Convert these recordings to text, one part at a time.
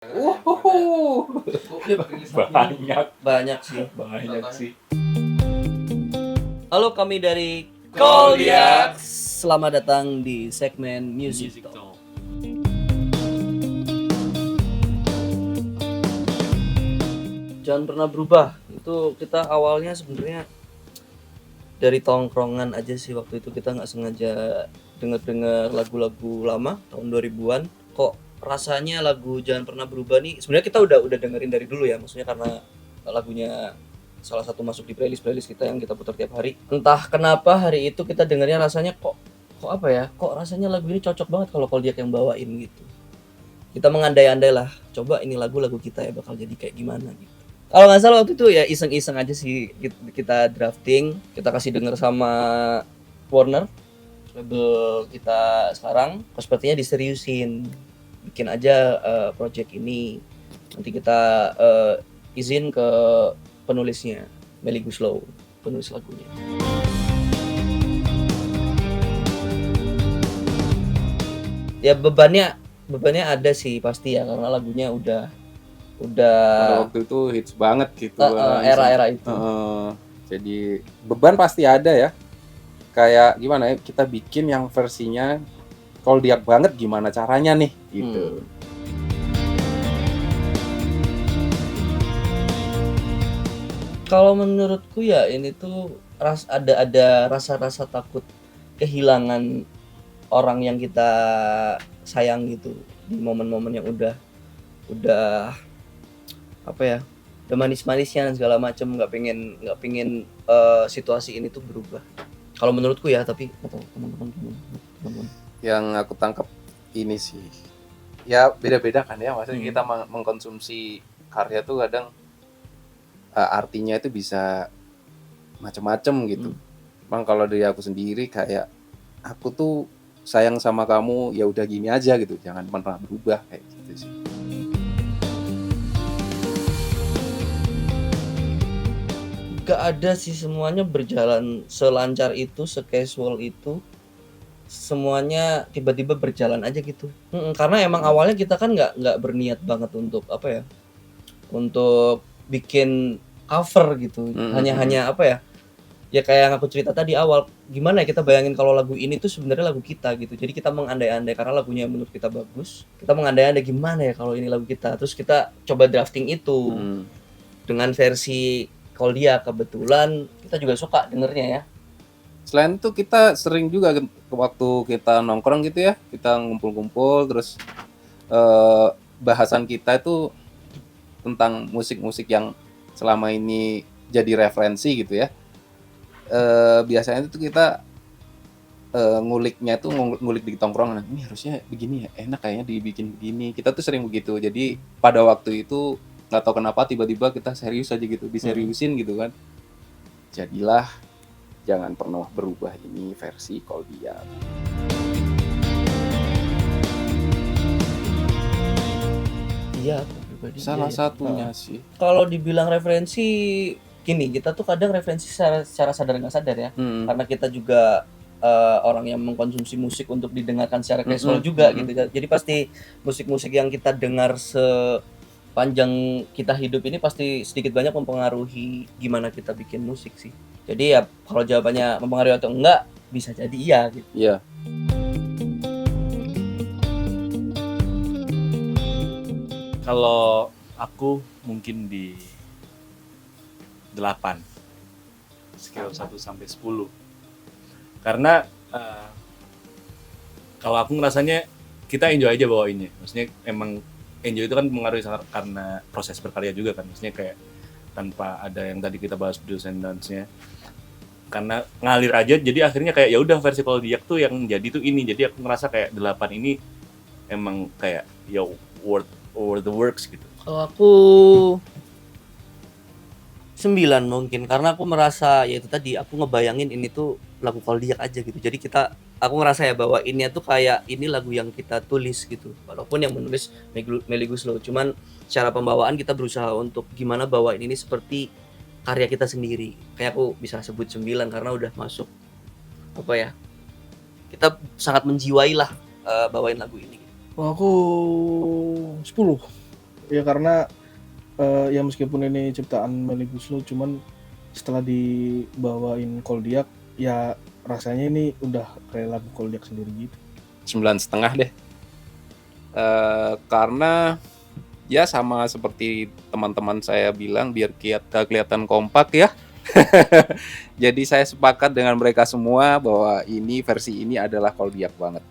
Uhuhu. Banyak sih. Banyak sih. Halo, kami dari Koldiak. Selamat datang di segmen Music Talk. Jangan pernah berubah. Itu kita awalnya sebenarnya dari tongkrongan aja sih. Waktu itu kita nggak sengaja denger lagu-lagu lama tahun 2000-an. Kok rasanya lagu Jangan Pernah Berubah nih, sebenarnya kita udah dengerin dari dulu ya, maksudnya karena lagunya salah satu masuk di playlist kita yang kita putar tiap hari. Entah kenapa hari itu kita dengernya rasanya kok apa ya, kok rasanya lagu ini cocok banget kalau Koldiak yang bawain gitu. Kita mengandai-andai lah, coba ini lagu kita ya bakal jadi kayak gimana gitu. Kalau nggak salah waktu itu ya iseng-iseng aja sih, kita drafting, kita kasih denger sama Warner, label kita sekarang. Sepertinya diseriusin, bikin aja project ini. Nanti kita izin ke penulisnya, Melly Guslow, penulis lagunya. Ya bebannya ada sih pasti ya, karena lagunya udah Pada waktu itu hits banget gitu. era itu. Jadi beban pasti ada ya. Kayak gimana ya, kita bikin yang versinya Koldiak banget, gimana caranya nih gitu. Kalau menurutku ya ini tuh ada rasa-rasa takut kehilangan orang yang kita sayang gitu di momen-momen yang udah apa ya, udah manis-manisnya dan segala macam. Nggak pengen situasi ini tuh berubah. Kalau menurutku ya, tapi atau teman-teman. Yang aku tangkap ini sih, ya beda-beda kan ya, maksudnya kita mengkonsumsi karya tuh kadang artinya itu bisa macam-macam gitu. Emang kalau dari aku sendiri kayak aku tuh sayang sama kamu, ya udah gini aja gitu, jangan pernah berubah kayak gitu sih. Gak ada sih, semuanya berjalan selancar itu, secasual itu, semuanya tiba-tiba berjalan aja gitu. Karena emang awalnya kita kan nggak berniat banget untuk apa ya, untuk bikin cover gitu. Hanya apa ya, ya kayak yang aku cerita tadi awal, gimana ya kita bayangin kalau lagu ini tuh sebenarnya lagu kita gitu. Jadi kita mengandai-andai karena lagunya menurut kita bagus. Kita mengandai-andai gimana ya kalau ini lagu kita. Terus kita coba drafting itu dengan versi Koldiak. Kebetulan kita juga suka dengernya ya. Selain itu kita sering juga waktu kita nongkrong gitu ya, kita ngumpul-ngumpul terus bahasan kita itu tentang musik-musik yang selama ini jadi referensi gitu ya. Biasanya itu kita nguliknya itu ngulik di tongkrongan, ini harusnya begini ya, enak kayaknya dibikin begini. Kita tuh sering begitu. Jadi pada waktu itu nggak tahu kenapa tiba-tiba kita serius aja gitu, diseriusin gitu kan. Jadilah Jangan Pernah Berubah ini versi Koldiak. Iya, aku pribadi Salah satunya sih. Kalau dibilang referensi, gini, kita tuh kadang referensi secara sadar nggak sadar ya. Karena kita juga orang yang mengkonsumsi musik untuk didengarkan secara casual juga gitu. Jadi pasti musik-musik yang kita dengar sepanjang kita hidup ini pasti sedikit banyak mempengaruhi gimana kita bikin musik sih. Jadi ya kalau jawabannya mempengaruhi atau enggak, bisa jadi iya gitu. Iya. Kalau aku mungkin di 8 scale 1 sampai 10. Karena kalau aku ngerasanya kita enjoy aja bawainnya. Maksudnya emang enjoy itu kan mengaruhi karena proses berkarya juga kan. Maksudnya kayak tanpa ada yang tadi kita bahas dosen dance-nya. Karena ngalir aja, jadi akhirnya kayak ya udah versi Koldiak tuh yang jadi tuh ini. Jadi aku ngerasa kayak 8 ini emang kayak ya worth the works gitu. Kalau aku 9 mungkin, karena aku merasa ya itu tadi, aku ngebayangin ini tuh lagu Koldiak aja gitu. Jadi aku ngerasa ya bahwa ini tuh kayak ini lagu yang kita tulis gitu. Walaupun yang menulis Melly Guslow, cuman secara pembawaan kita berusaha untuk gimana bawain ini seperti karya kita sendiri. Kayak aku bisa sebut 9 karena udah masuk apa ya, kita sangat menjiwai lah bawain lagu ini. Aku 10. Ya karena ya meskipun ini ciptaan Melly Goeslaw, cuman setelah dibawain Koldiak ya rasanya ini udah kayak lagu Koldiak sendiri gitu. 9,5 deh. Karena ya sama seperti teman-teman saya bilang, biar kelihatan kompak ya. Jadi saya sepakat dengan mereka semua bahwa ini versi ini adalah Koldiak banget.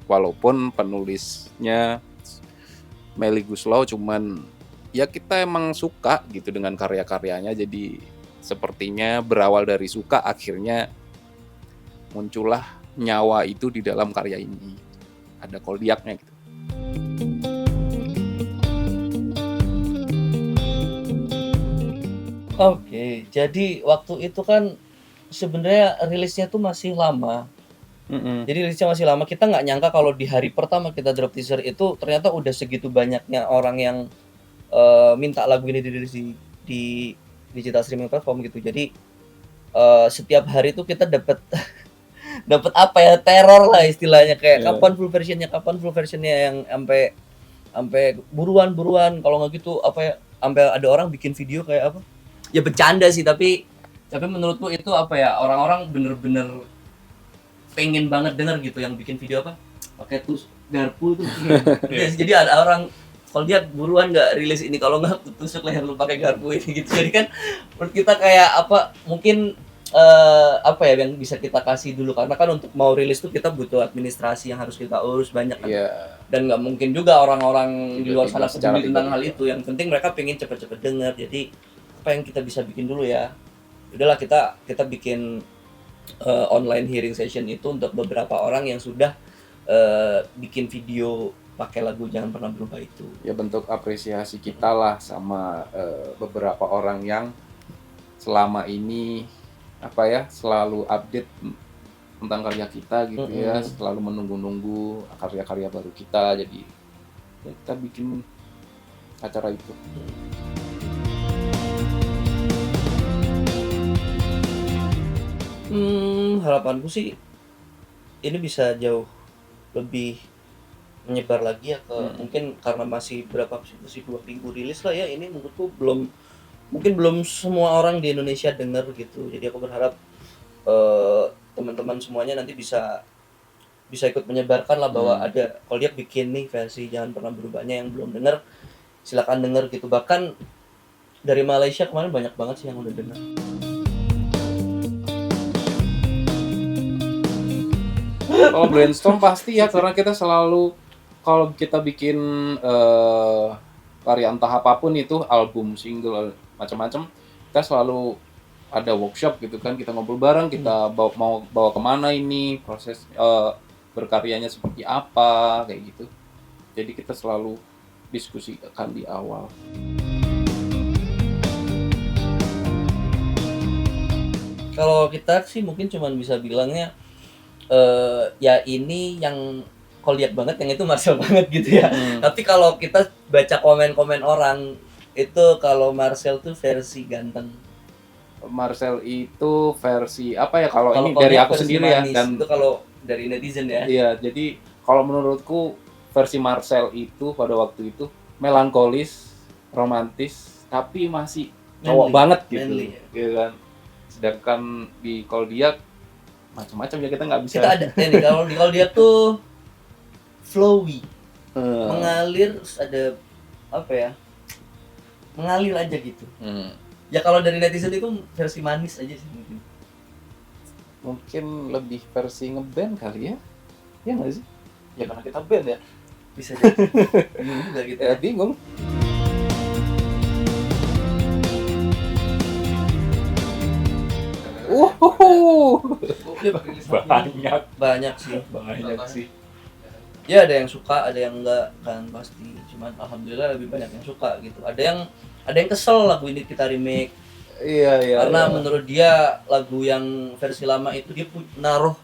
Walaupun penulisnya Melly Goeslaw, cuman ya kita emang suka gitu dengan karya-karyanya, jadi sepertinya berawal dari suka akhirnya muncullah nyawa itu di dalam karya ini. Ada Koldiaknya gitu. Oke, jadi waktu itu kan sebenarnya rilisnya tuh masih lama. Jadi rilisnya masih lama. Kita nggak nyangka kalau di hari pertama kita drop teaser itu ternyata udah segitu banyaknya orang yang minta lagu ini dirilis di digital streaming platform gitu. Jadi setiap hari tuh kita dapat dapat apa ya, teror lah istilahnya, kayak Yeah. kapan full versionnya yang sampai buruan kalau nggak gitu apa ya, sampai ada orang bikin video kayak apa ya, bercanda sih, tapi menurutku itu apa ya, orang-orang bener-bener pengen banget denger gitu yang bikin video apa pakai garpu tuh. Jadi ada orang kalau dia buruan nggak rilis ini, kalau nggak tusuk leher lu pakai garpu ini gitu. Jadi kan menurut kita kayak apa, mungkin apa ya yang bisa kita kasih dulu, karena kan untuk mau rilis tuh kita butuh administrasi yang harus kita urus banyak kan. Iya. Dan nggak mungkin juga orang-orang di luar sana Secara peduli tentang tiba-tiba. hal itu. Yang penting mereka pengen cepet-cepet dengar. Jadi apa yang kita bisa bikin dulu ya, udahlah kita bikin online hearing session itu untuk beberapa orang yang sudah bikin video pakai lagu Jangan Pernah Berubah itu. Ya bentuk apresiasi kita lah sama beberapa orang yang selama ini apa ya, selalu update tentang karya kita gitu ya, selalu menunggu-nunggu karya-karya baru kita. Jadi ya kita bikin acara itu. Harapanku sih ini bisa jauh lebih menyebar lagi ya ke mungkin, karena masih masih 2 minggu rilis lah ya, ini menurutku belum semua orang di Indonesia denger gitu. Jadi aku berharap teman-teman semuanya nanti bisa ikut menyebarkan lah bahwa ada, kalau dia bikin nih versi Jangan Pernah Berubahnya, yang belum denger silakan denger gitu. Bahkan dari Malaysia kemarin banyak banget sih yang udah denger. Kalau brainstorm pasti ya, karena kita selalu kalau kita bikin karya entah apapun itu, album, single, macam-macam, kita selalu ada workshop gitu kan, kita ngobrol bareng, kita mau bawa kemana ini, proses berkaryanya seperti apa, kayak gitu. Jadi kita selalu diskusikan di awal. Kalau kita sih mungkin cuman bisa bilangnya ya ini yang Koldiak banget, yang itu Marcel banget gitu ya. Tapi kalau kita baca komen-komen orang itu, kalau Marcel tuh versi ganteng. Marcel itu versi apa ya, kalau ini Kalau dari Koldiak aku versi sendiri ya, manis. dan Itu kalau dari netizen ya. iya, jadi kalau menurutku versi Marcel itu pada waktu itu melankolis, romantis, tapi masih cowok Manly, banget gitu, manly. gitu kan. Sedangkan di Koldiak macam-macam ya, kita nggak bisa. Kita ada ini, kalau di Koldiak tuh flowy, Eh, mengalir, terus ada apa ya, mengalir aja gitu. hmm, Ya kalau dari netizen itu versi manis aja sih mungkin. mungkin lebih versi ngeband kali ya, ya nggak sih? Ya karena kita band ya. Bisa jadi. Bingung juga gitu Ya ya. bingung. Banyak Banyak sih. sih. Ya ada yang suka, ada yang enggak kan pasti. Cuman alhamdulillah lebih banyak yang suka gitu. Ada yang kesel lagu ini kita remake. Iya iya. Karena iya. menurut dia lagu yang versi lama itu dia naruh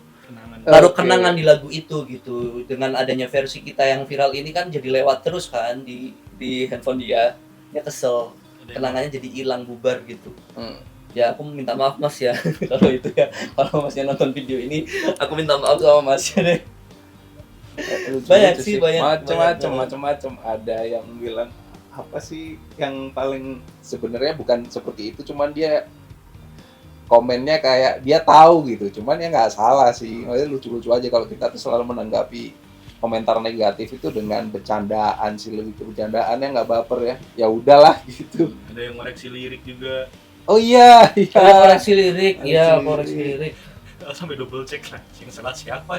Oke. kenangan di lagu itu gitu. Dengan adanya versi kita yang viral ini kan jadi lewat terus kan di handphone dia. Dia kesel. Kenangannya jadi hilang, bubar gitu. Ya aku minta maaf Mas ya kalau itu ya. Kalau Masnya nonton video ini, aku minta maaf sama Masnya deh. Lucu Banyak lucu sih, banyak macam-macam banget. macam-macam. Ada yang bilang apa sih yang paling sebenarnya bukan seperti itu, cuman dia komennya kayak dia tahu gitu, cuman ya nggak salah sih. Maksudnya lucu-lucu aja kalau kita tuh selalu menanggapi komentar negatif itu dengan bercandaan sih, lebih ke bercandaannya, nggak baper ya. Ya udahlah gitu. Ada yang ngoreksi lirik juga. Oh iya, Tapi iya. koreksi lirik, ya Koreksi koreksi lirik. lirik. Sampai double check lah, yang salah siapa.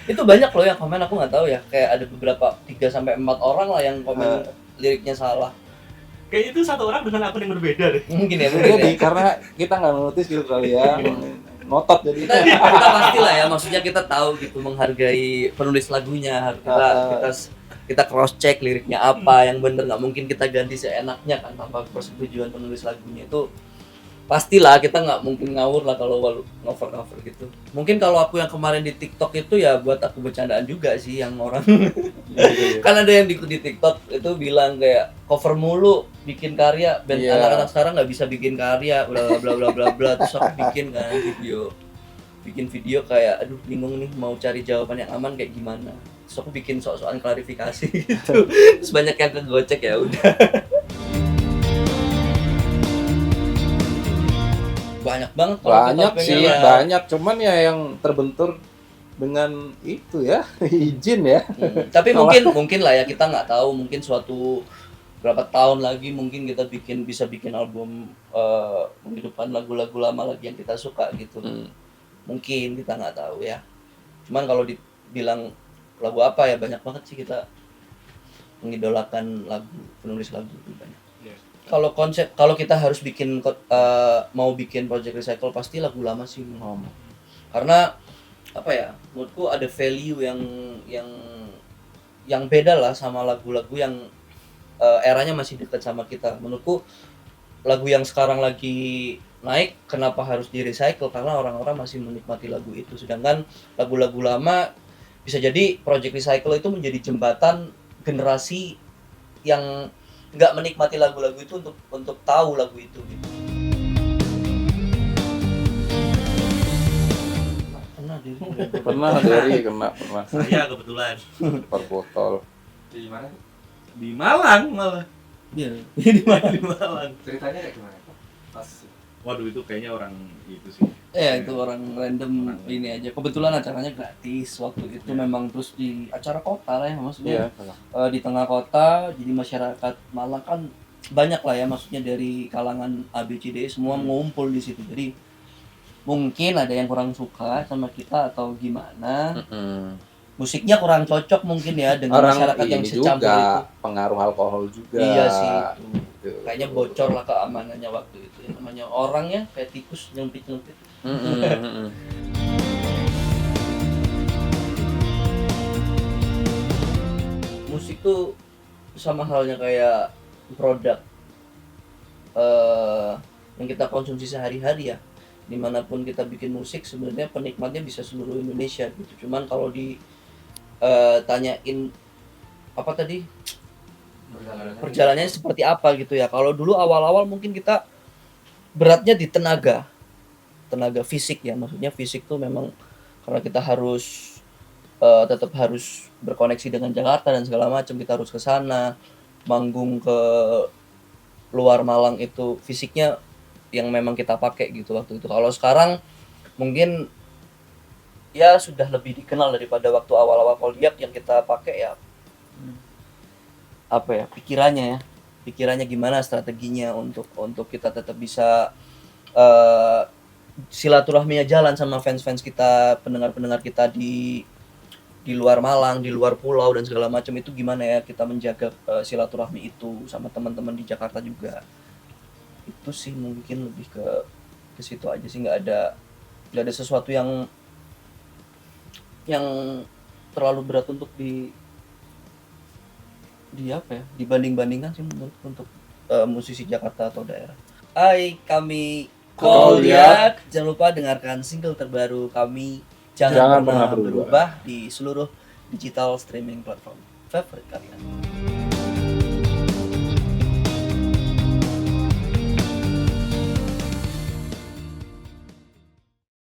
Itu banyak loh yang komen, aku nggak tahu ya, kayak ada beberapa 3-4 orang lah yang komen liriknya salah. Kayaknya itu satu orang dengan akun yang berbeda deh. Mungkin ya, Jadi karena kita nggak notice gitu kali ya, ngotot jadi. kita pasti lah ya, maksudnya kita tahu gitu, menghargai penulis lagunya, kita cross check liriknya apa yang bener, nggak mungkin kita ganti seenaknya kan tanpa persetujuan penulis lagunya. Itu pastilah, kita nggak mungkin ngawur lah kalau cover gitu. Mungkin kalau aku yang kemarin di TikTok itu ya buat aku bercandaan juga sih, yang orang kan ada yang di TikTok itu bilang kayak cover mulu, bikin karya, band anak-anak sekarang nggak bisa bikin karya, bla bla bla bla bla. Terus aku bikin video kayak aduh bingung nih mau cari jawaban yang aman kayak gimana. Terus aku bikin soal klarifikasi gitu. Terus banyak yang kegocek, ya udah. Banyak banget kalau kita Banyak pengen sih, ya. banyak. Cuman ya yang terbentur dengan itu ya, izin ya. Tapi mungkin lah ya, kita nggak tahu, mungkin suatu berapa tahun lagi mungkin kita bisa bikin album menghidupkan lagu-lagu lama lagi yang kita suka gitu. Mungkin kita nggak tahu ya. Cuman kalau dibilang lagu apa ya, banyak banget sih kita mengidolakan penulis lagu itu banyak. Kalau kita harus mau bikin project recycle, pasti lagu lama sih. Karena apa ya, menurutku ada value yang beda lah sama lagu-lagu yang eranya masih dekat sama kita. Menurutku lagu yang sekarang lagi naik, kenapa harus di recycle? Karena orang-orang masih menikmati lagu itu. Sedangkan lagu-lagu lama bisa jadi project recycle itu menjadi jembatan generasi yang nggak menikmati lagu-lagu itu untuk tahu lagu itu gitu. Pernah dari pernah. Saya kebetulan Per botol. Di mana? di Malang malah. Iya. Di Malang. Ceritanya kayak gimana? Pas Waduh, itu kayaknya orang itu sih. Itu orang random ini aja. Kebetulan acaranya gratis waktu itu, memang terus di acara kota lah ya, maksudnya di tengah kota. Jadi masyarakat Malang kan banyak lah ya, maksudnya dari kalangan ABCD semua ngumpul di situ. Jadi mungkin ada yang kurang suka sama kita atau gimana. Musiknya kurang cocok mungkin ya dengan masyarakat yang secampur itu. Pengaruh alkohol juga. Iya sih. Kayaknya bocor lah keamanannya waktu itu. Namanya orang ya kayak tikus nyempit-nyempit. Musik tuh sama halnya kayak produk yang kita konsumsi sehari-hari ya. Dimanapun kita bikin musik, sebenarnya penikmatnya bisa seluruh Indonesia gitu. Cuman kalau tanyain apa tadi perjalanannya seperti apa gitu ya. Kalau dulu awal-awal mungkin kita beratnya di tenaga fisik ya, maksudnya fisik tuh memang karena kita harus tetap harus berkoneksi dengan Jakarta dan segala macam, kita harus ke sana manggung ke luar Malang, itu fisiknya yang memang kita pakai gitu waktu itu. Kalau sekarang mungkin ya sudah lebih dikenal daripada waktu awal-awal Koldiak, yang kita pakai ya apa ya, pikirannya gimana, strateginya untuk kita tetap bisa silaturahminya jalan sama fans-fans kita, pendengar-pendengar kita di luar Malang, di luar pulau dan segala macam, itu gimana ya kita menjaga silaturahmi itu sama teman-teman di Jakarta juga. Itu sih mungkin lebih ke situ aja sih, nggak ada sesuatu yang terlalu berat untuk dibanding-bandingkan sih untuk musisi Jakarta atau daerah. Kami Koldiak, jangan lupa dengarkan single terbaru kami, Jangan Pernah Berubah, di seluruh digital streaming platform favorit kalian.